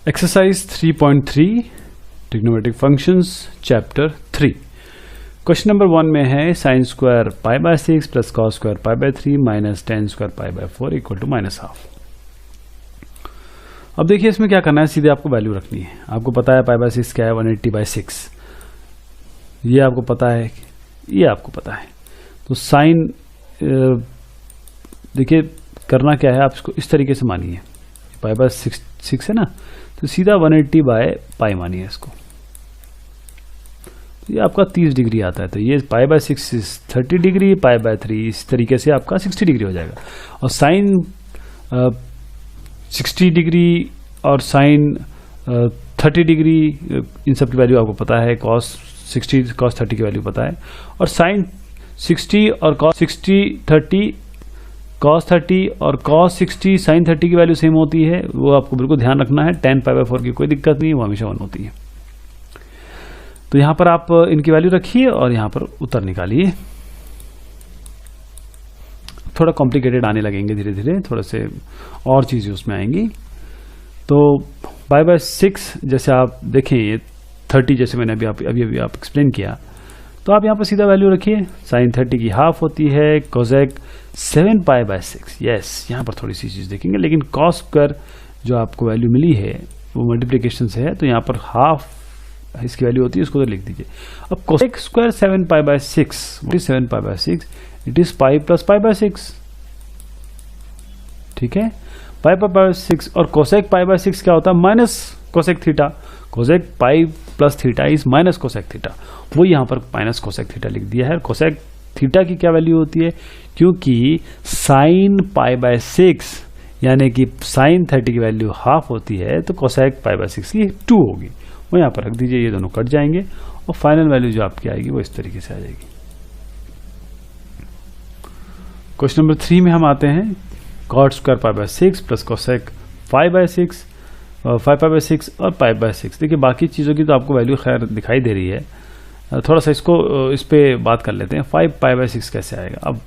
Exercise 3.3 Trigonometric Functions Chapter 3 question number 1 में है sine square pi by 6 plus cos square pi by 3 minus ten square pi by 4 equal to minus half. अब देखिए इसमें क्या करना है, सीधे आपको वैल्यू रखनी है। आपको पता है पाई बाय 6 क्या है, 180/6। ये आपको पता है, ये आपको पता है। तो साइन देखिए करना क्या है, आप इसको इस तरीके से मानिए, पाई बाय 6 है ना, तो सीधा 180/पाई मानिए इसको। तो ये आपका 30 डिग्री आता है। तो ये पाई बाय 6 30 डिग्री, पाई बाय 3 इस तरीके से आपका 60 डिग्री हो जाएगा। और साइन 60 डिग्री और साइन 30 डिग्री इन सब की वैल्यू आपको पता है। कॉस 60 कॉस 30 की वैल्यू पता है। और साइन 60 और कॉस 60 30 कॉस 30 और कॉस 60 साइन 30 की वैल्यू सेम होती है। वो आपको बिल्कुल ध्यान रखना है। tan पाई बाय 4 की कोई दिक्कत नहीं है, वो हमेशा 1 होती है। तो यहां पर आप इनकी वैल्यू रखिए और यहां पर उत्तर निकालिए। थोड़ा कॉम्प्लिकेटेड आने लगेंगे धीरे धीरे, थोड़े से और चीजें उसमें आएंगी। तो पाई बाय 6 जैसे आप देखें, ये 30 जैसे मैंने अभी आप एक्सप्लेन किया, तो आप यहाँ पर सीधा वैल्यू रखिए। साइन 30 की हाफ होती है कोसेक 7 पाई बाय 6। यस, यहाँ पर थोड़ी सी चीज देखेंगे, लेकिन कॉस स्क्वायर जो आपको वैल्यू मिली है वो मल्टीप्लिकेशन से है, तो यहाँ पर हाफ इसकी वैल्यू होती है, उसको तो लिख दीजिए। अब cosec square 7 pi by 6, 7 pi by 6 it is pi plus pi by 6। ठीक है, पाई बाय 6 और कोसेक पाई बाय 6 क्या होता है, minus cosec theta. Cosec pi plus theta is minus cosec theta, वो यहां पर माइनस कोसेक थीटा लिख दिया है। कोसेक थीटा की क्या वैल्यू होती है, क्योंकि साइन पाई बाय 6 यानी कि साइन 30 की वैल्यू हाफ होती है, तो कोसेक पाई बाय 6 की 2 होगी, वो यहां पर रख दीजिए। ये दोनों कट जाएंगे और फाइनल वैल्यू जो आपकी आएगी वो इस तरीके से आ जाएगी। क्वेश्चन नंबर 3 में हम आते हैं। Cot square pi by 6 plus cosec 5 by 6 5 pi by 6 और पाई बाय 6। देखिए बाकी चीज़ों की तो आपको वैल्यू खैर दिखाई दे रही है। थोड़ा सा इसको इस पे बात कर लेते हैं। 5 पाई बाय 6 कैसे आएगा। अब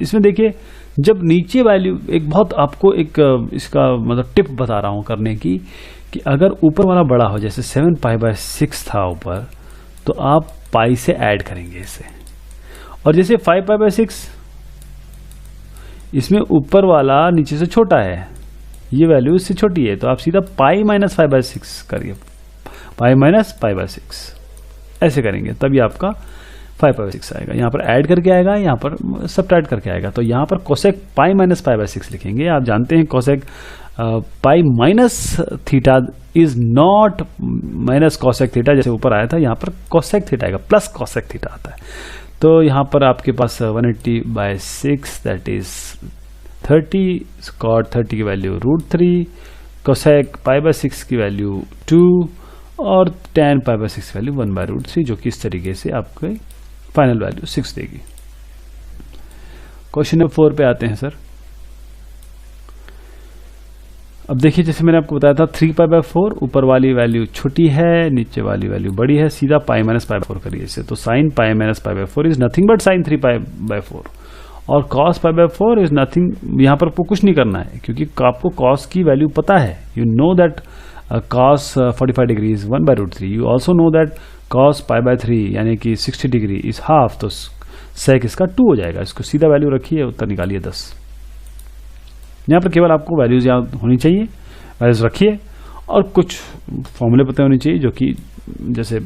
इसमें देखिए, जब नीचे वैल्यू एक बहुत आपको एक इसका मतलब टिप बता रहा हूँ करने की, कि अगर ऊपर वाला बड़ा हो, जैसे 7 पाई बाय 6 था ऊपर, तो आप पाई से ऐड करेंगे इसे। और जैसे 5 पाई बाय 6 इसमें ऊपर वाला नीचे से छोटा है, ये वैल्यू इससे छोटी है, तो आप सीधा पाई माइनस 5 बाय 6 करिए। पाई माइनस पाई बाय 6 ऐसे करेंगे, तभी आपका 5 पाई बाय 6 आएगा। यहाँ पर ऐड करके आएगा, यहाँ पर सबट्रैक्ट करके आएगा। तो यहाँ पर cosec pi minus pi by 6 लिखेंगे। आप जानते हैं cosec pi minus theta is not minus cosec theta, जैसे ऊपर आया था, यहाँ पर कोसेक थीटा आएगा, प्लस कोसेक थीटा आता है। तो यहाँ पर आपके पास 180/6 दैट इज 30, कॉट 30 की वैल्यू √3, कोसेक पाई बाय 6 की वैल्यू 2 और tan पाई बाय 6 की वैल्यू 1/√3, जो कि इस तरीके से आपके फाइनल वैल्यू 6 देगी। क्वेश्चन नंबर 4 पे आते हैं सर। अब देखिए, जैसे मैंने आपको बताया था 3 पाई बाय 4, ऊपर वाली वैल्यू छोटी है, नीचे वाली वैल्यू बड़ी है, सीधा पाई माइनस पाई बाय 4 करिए इसे। तो sine pi minus pi by 4 is nothing but sine 3 pi by 4, और cos pi by 4 is nothing. यहाँ पर आपको कुछ नहीं करना है, क्योंकि आपको cos की वैल्यू पता है। You know that cos 45 degree is 1/√3। You also know that cos pi by 3 यानी कि 60 डिग्री इज हाफ, तो sec इसका 2 हो जाएगा। इसको सीधा वैल्यू रखिए, उत्तर निकालिए 10। यहाँ पर केवल आपको वैल्यूज याद होनी चाहिए, वैल्यूज रखिए, और कुछ फॉर्मूले पता होने चाहिए, जो कि जैसे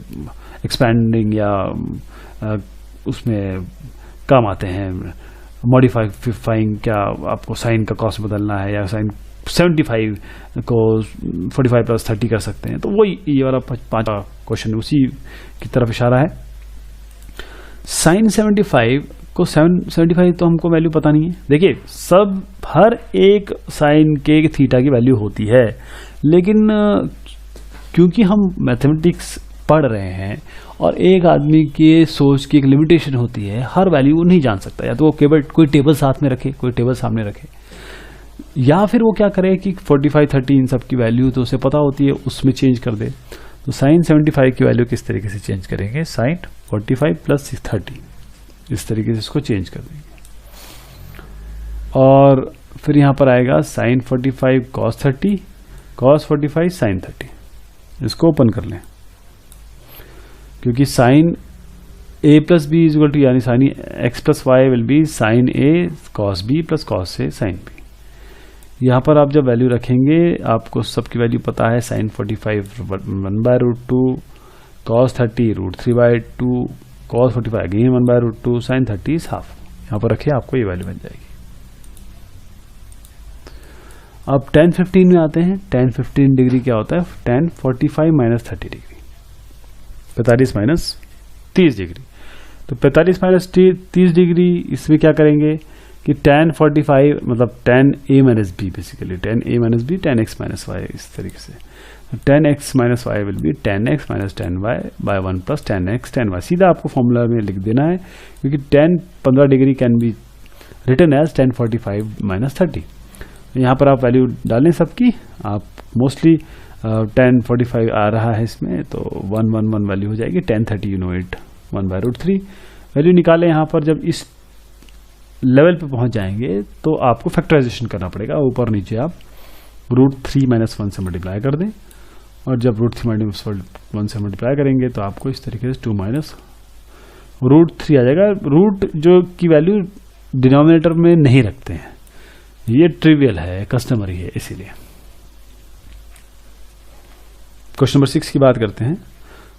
एक्सपैंडिंग या उसमें काम आते हैं। मॉडिफाइंग, क्या आपको साइन का कॉस बदलना है, या साइन 75 को 45 + 30 कर सकते हैं। तो वही ये वाला 5 क्वेश्चन उसी की तरफ इशारा है। साइन 75 को 75 तो हमको वैल्यू पता नहीं है। देखिए, सब हर एक साइन के थीटा की वैल्यू होती है, लेकिन क्योंकि हम मैथमेटिक्स पढ़ रहे हैं और एक आदमी के सोच की एक लिमिटेशन होती है, हर वैल्यू नहीं जान सकता। या तो वो केवल कोई टेबल साथ में रखे, कोई टेबल सामने रखे, या फिर वो क्या करे कि 45 30 इन सब की वैल्यू तो उसे पता होती है, उसमें चेंज कर दे। तो साइन 75 की वैल्यू किस तरीके से चेंज करेंगे, साइन 45 + 30 इस तरीके से इसको चेंज कर देंगे। और फिर यहां पर आएगा साइन 45 cos 30 cos 45 sin 30। इसको ओपन कर लें, क्योंकि sine A plus B is equal to, यानी sine x plus Y will be sine A cos B plus cos A sine B. यहाँ पर आप जब वैल्यू रखेंगे, आपको सबकी वैल्यू पता है, sine 45 1/√2, cos 30 √3/2, cos 45 again 1/√2, sine 30 is half. यहाँ पर रखिए, आपको ये वैल्यू बन जाएगी। अब tan 15 में आते हैं। tan 15 डिग्री क्या होता है? tan 45 minus 30 degree, 45 minus 30 degree. तो 45 माइनस 30 डिग्री, इसमें क्या करेंगे कि tan 45 मतलब tan a minus b, basically tan a minus b tan x minus y, इस तरीके से tan x minus y will be tan x minus tan y by 1 plus tan x tan y। सीधा आपको formula में लिख देना है, क्योंकि tan 15 degree can be written as tan 45 minus 30। यहाँ पर आप वैल्यू डालें सबकी, आप मोस्टली tan 45 आ रहा है इसमें, तो 1 1 1 वैल्यू हो जाएगी। tan 30 you know it 1/√3 value निकालें। यहाँ पर जब इस लेवल पे पहुंच जाएंगे तो आपको फैक्टराइजेशन करना पड़ेगा, ऊपर नीचे आप √3 - 1 से मल्टीप्लाई कर दें, और जब √3 - 1 से मल्टीप्लाई करेंगे तो आपको इस तरीके से 2 - √3 आ जाएगा। रूट जो की वैल्यू डिनोमिनेटर में नहीं रखते हैं, ये ट्रिवियल है, कस्टमरी है, इसीलिए। क्वेश्चन नंबर 6 की बात करते हैं।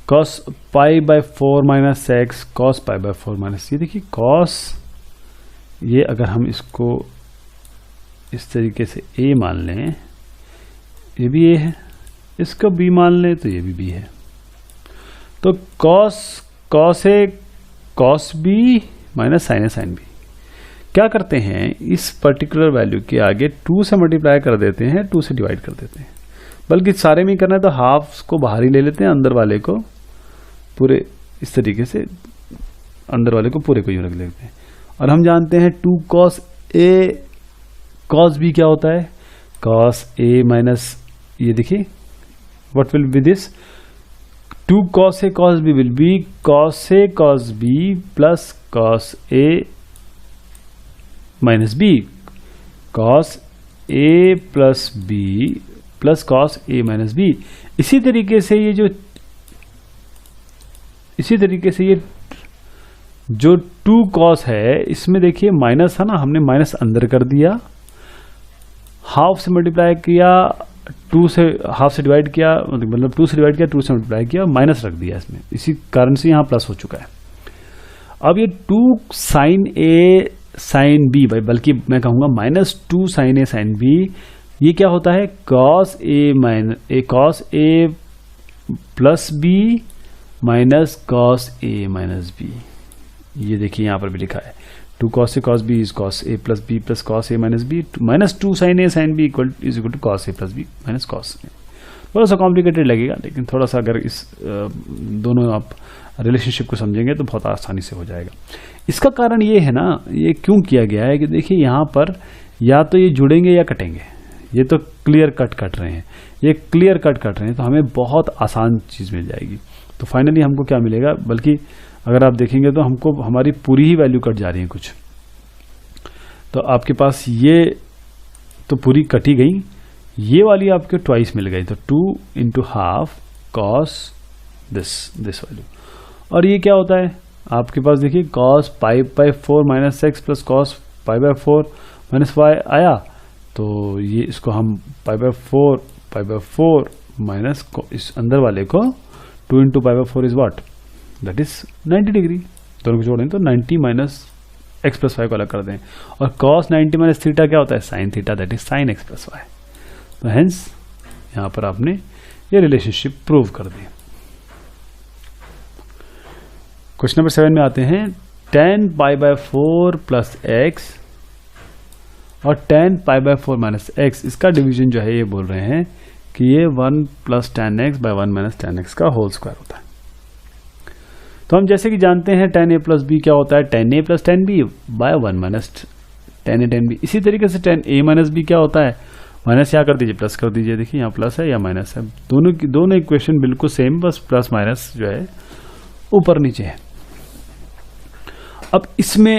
cos π/4 minus x cos π/4 minus, ये देखिए cos, ये अगर हम इसको इस तरीके से a मान लें, ये भी a है, इसको b मान लें तो ये भी b है। तो cos a cos b minus sin a sin b। क्या करते हैं, इस पर्टिकुलर वैल्यू के आगे 2 से मल्टीप्लाई कर देते हैं, 2 से डिवाइड कर देते हैं, बल्कि सारे में करना है तो हाफ को बाहर ही ले लेते हैं, अंदर वाले को पूरे इस तरीके से, अंदर वाले को पूरे को यूं रख लेते हैं। और हम जानते हैं 2 cos a cos b क्या होता है? cos a माइनस, ये देखिए what will be this, 2 cos a cos b will be cos a cos b plus cos a minus b, cos a plus b plus cos a minus b। इसी तरीके से ये जो 2 cos है, इसमें देखिए माइनस है ना, हमने माइनस अंदर कर दिया, हाफ से मल्टीप्लाई किया, 2 से हाफ से डिवाइड किया, मतलब 2 से डिवाइड किया, 2 से मल्टीप्लाई किया, माइनस रख दिया इसमें, इसी कारण से यहाँ प्लस हो चुका है। अब ये 2 sin a sin b, बल्कि मैं कहूंगा -2 sin a sin b, ये क्या होता है? cos a plus b minus cos a minus b। ये देखिए यहाँ पर भी लिखा है 2 cos a cos b is cos a plus b plus cos a minus b, -2 sin a sin b is equal to cos a plus b minus cos a। थोड़ा सा complicated लगेगा, लेकिन थोड़ा सा अगर इस दोनों आप रिलेशनशिप को समझेंगे तो बहुत आसानी से हो जाएगा। इसका कारण ये है ना, ये क्यों किया गया है कि देखिए यहाँ पर या तो ये जुड़ेंगे या कटेंगे, ये तो क्लियर कट रहे हैं, ये क्लियर कट रहे हैं, तो हमें बहुत आसान चीज़ मिल जाएगी। तो फाइनली हमको क्या मिलेगा, बल्कि अगर आप देखेंगे तो हमको हमारी पूरी ही वैल्यू कट जा रही है कुछ, तो आपके पास ये तो पूरी कटी गई, ये वाली आपके ट्वाइस मिल गई, तो 2 × हाफ cos दिस वैल्यू। और ये क्या होता है आपके पास, देखिए cos π/4 minus x plus cos π/4 minus Y आया, तो ये इसको हम π/4 माइनस इस अंदर वाले को 2 × π/4 is what, that is 90 degree. दोनों को जोड़ें तो 90 माइनस एक्स प्लस वाई को अलग कर दें, और cos 90 माइनस थीटा क्या होता है? Sine theta, that is sine x plus y. तो हेंस यहाँ पर आपने ये रिलेशनशिप प्रूव कर दी। क्वेश्चन नंबर 7 में आते हैं। tan π/4 प्लस एक्स और tan π/4 माइनस एक्स, इसका डिवीजन जो है ये बोल रहे हैं कि ये 1 plus tan x by 1 minus tan x का होल स्क्वायर होता है। तो हम जैसे कि जानते हैं tan a प्लस b क्या होता है? tan a plus tan b by 1 minus tan a tan b। इसी तरीके से tan a माइनस b क्या होता है? माइनस यहाँ कर दीजिए, प्लस कर दीजिए, देखिए यहाँ प्लस है या माइनस है, दोनों इक्वेशन बिल्कुल सेम, बस प्लस माइनस जो है ऊपर नीचे है। अब इसमें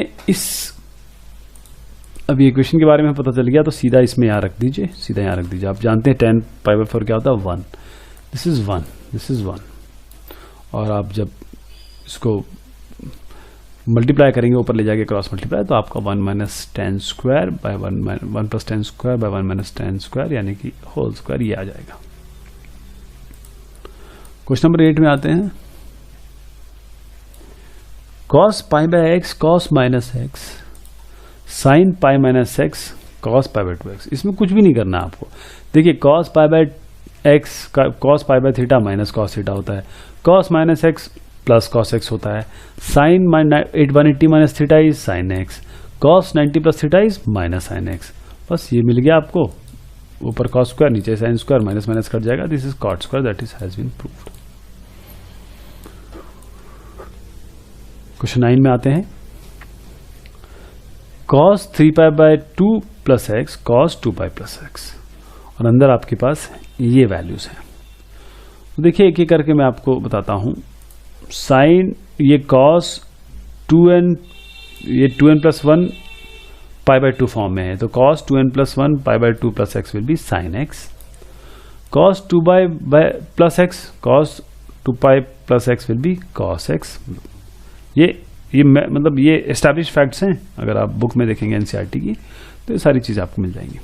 अब ये इक्वेशन के बारे में पता चल गया, तो सीधा इसमें यहाँ रख दीजिए, सीधा यहाँ रख दीजिए। आप जानते हैं tan π/4 क्या होता है? 1। दिस इज 1, दिस इज 1, और आप जब इसको मल्टीप्लाई करेंगे ऊपर ले जाके क्रॉस मल्टीप्लाई, तो आपका 1 minus ten square by 1 plus ten square by 1 minus ten square यानी कि होल स्क्वायर ये आ जाएगा। क्वेश्चन नंबर 8 में आते हैं। cos pi by x cos minus x sine pi minus x cos pi by 2x। इसमें कुछ भी नहीं करना आपको। देखिए cos pi by x cos pi by theta minus cos theta होता है, cos minus x plus cos x होता है, sine 180 minus theta is sine x, cos 90 plus theta is minus sine x. बस ये मिल गया आपको, ऊपर cos स्क्वायर नीचे sign square, minus minus cut जाएगा। This is cot square that is has been proved. Question 9 में आते हैं। cos 3 pi by 2 plus x cos 2 pi plus x, और अंदर आपके पास ये वैल्यूज हैं। तो देखिए एक एक करके मैं आपको बताता हूं। साइन ये cos 2n, ये 2n plus 1 pi by 2 form में है, तो cos 2n plus 1 pi by 2 plus x will be sine x, cos 2 by plus x cos 2 pi plus x will be cos x. ये मतलब ये establish facts हैं, अगर आप बुक में देखेंगे एनसीईआरटी की तो ये सारी चीजें आपको मिल जाएंगी।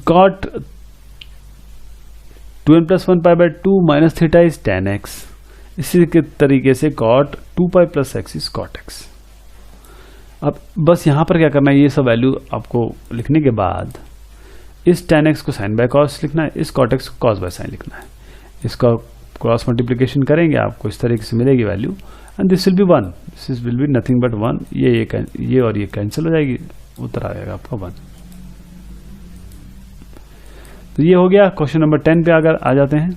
cot 2n plus 1 pi by 2 minus theta is tan x, इसी के तरीके से cot 2 pi plus x is cot x। अब बस यहां पर क्या करना है, ये सब वैल्यू आपको लिखने के बाद इस tan x को sin बाय cos लिखना है, इस cot x को cos बाय sin लिखना है। इसका क्रॉस मल्टीप्लिकेशन करेंगे आपको इस तरीके से मिलेगी value, and this will be 1, this will be nothing but 1। ये और ये कैंसिल हो जाएगी, उत्तर आ जाएगा आपका 1। तो ये हो गया। क्वेश्चन नंबर 10 पे अगर आ जाते हैं।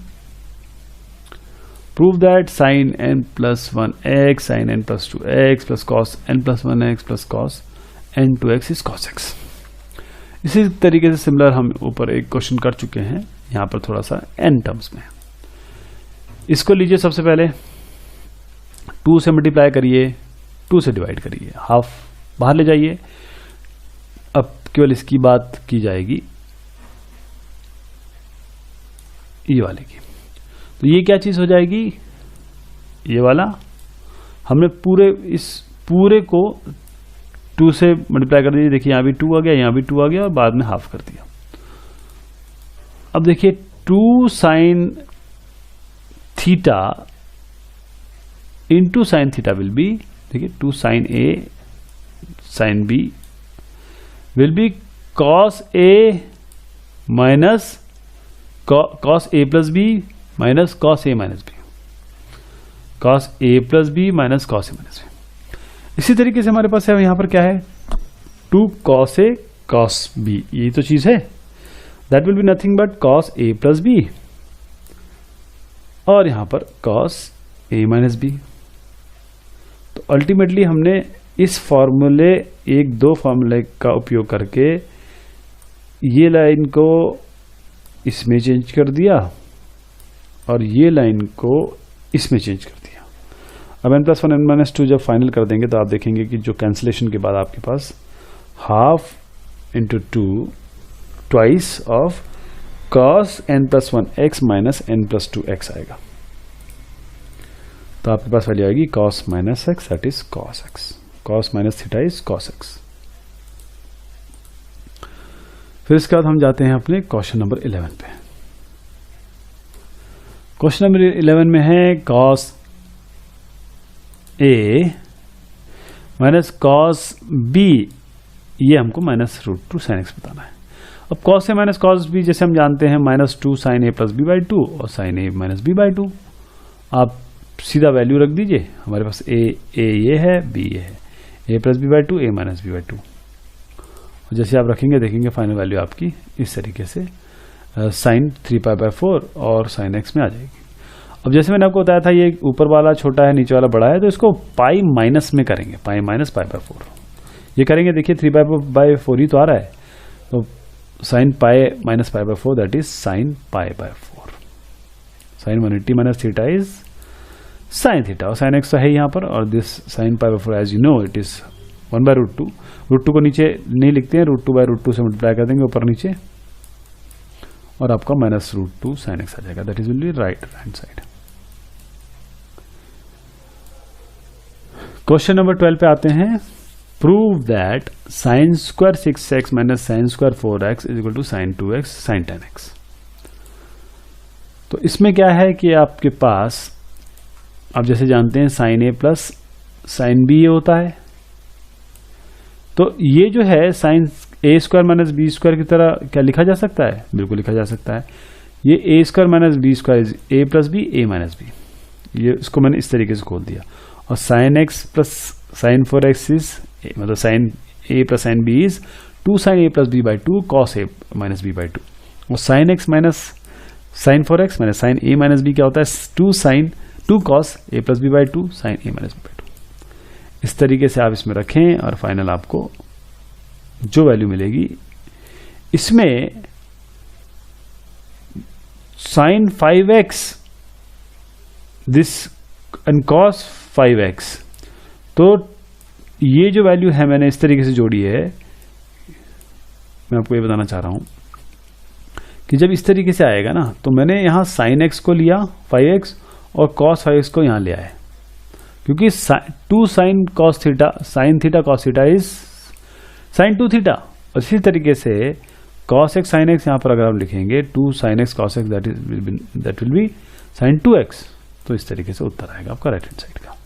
Prove that sine n plus 1x sine n plus 2x plus cos n plus 1x plus cos n 2x is cos x। इसी तरीके से सिमिलर हम ऊपर एक क्वेश्चन कर चुके हैं, यहां पर थोड़ा सा n टर्म्स में। इसको लीजिए, सबसे पहले 2 से मल्टीप्लाई करिए, 2 से डिवाइड करिए, हाफ बाहर ले जाइए। अब केवल इसकी बात की जाएगी ये वाले की, तो ये क्या चीज हो जाएगी, ये वाला हमने इस पूरे को 2 से मल्टीप्लाई कर दीजिए। देखिए यहां भी 2 आ गया, यहां भी 2 आ गया, और बाद में हाफ कर दिया। अब देखिए 2 sine theta into sine theta will be, देखिए 2 sine a sine b will be cos a minus cos a plus b minus cos a minus b, cos a plus b minus cos a minus b. इसी तरीके से हमारे पास है यहां पर क्या है, 2 cos a cos b, यही तो चीज है। That will be nothing but cos a plus b, और यहां पर cos a माइनस बी। तो अल्टीमेटली हमने इस फॉर्मूले 1-2 फॉर्मूले का उपयोग करके ये लाइन को इसमें चेंज कर दिया और ये लाइन को इसमें चेंज कर दिया। अब n प्लस 1 n माइनस 2 जब फाइनल कर देंगे तो आप देखेंगे कि जो कैंसिलेशन के बाद आपके पास half into 2 twice of cos n plus 1 x minus n plus 2 x आएगा। तो आपके पास वैल्यू आएगी cos minus x that is cos x, cos minus theta is cos x। फिर इसके बाद हम जाते हैं अपने क्वेश्चन नंबर 11 पे। क्वेश्चन नंबर 11 में है cos a minus cos b, ये हमको माइनस √2 sin x बताना है। अब cos a minus cos b जैसे हम जानते हैं minus 2 sin a plus b by 2 और sin a minus b by 2। आप सीधा वैल्यू रख दीजिए, हमारे पास a ये है, b ये है, a plus b by 2 a minus b by 2। और जैसे आप रखेंगे देखेंगे फाइनल वैल्यू आपकी इस तरीके से sin 3 पाई बाई 4 और sin x में आ जाएगी। अब जैसे मैंने आपको बताया था ये ऊपर वाला छोटा है नीचे वाला बड़ा है, तो इसको पाई माइनस में करेंगे, पाई माइनस पाई बाई 4 ये करेंगे। देखिए 3 पाई बाई 4 ही तो आ रहा है, तो sine pi minus pi by 4 that is sine pi by 4। Sine 180 minus theta is sine theta, और साइन एक्स तो है यहाँ पर, और this sine pi by 4 as you know it is 1 by √2। √2 को नीचे नहीं लिखते हैं, √2 बाई √2 से मल्टीप्लाई कर देंगे ऊपर नीचे, और आपका -√2 sin x आ जाएगा, that is will be right hand side. Question number 12 पे आते हैं। Prove that sin² 6x minus sin² 4x is equal to sin 2x sin 10x। तो इसमें क्या है कि आपके पास, आप जैसे जानते हैं sin a plus sin b होता है, तो ये जो है sin a² माइनस b² की तरह क्या लिखा जा सकता है? बिल्कुल लिखा जा सकता है। ये a² minus b² is a plus b a minus b, ये इसको मैंने इस तरीके से खोल दिया। और sin x plus sin 4x is मतलब sin a plus sin b is 2 sin a plus b by 2 cos a minus b by 2। और sin x minus sin 4x minus sin a minus b क्या होता है? 2 cos a plus b by 2 sin a minus b by 2। इस तरीके से आप इसमें रखें और फाइनल आपको जो वैल्यू मिलेगी, इसमें sin 5x this and cos 5x, तो ये जो वैल्यू है मैंने इस तरीके से जोड़ी है। मैं आपको ये बताना चाह रहा हूं कि जब इस तरीके से आएगा ना, तो मैंने यहां sin x को लिया 5x और cos 5x को यहां लिया है, क्योंकि 2 sin cos theta sin theta cos theta is sin 2 theta. और इसी तरीके से cos x sin x यहां पर अगर आप लिखेंगे 2 sin x cos x that will B sin 2x, तो इस तरीके से उत्तर आएगा आपका राइट हैंड साइड का।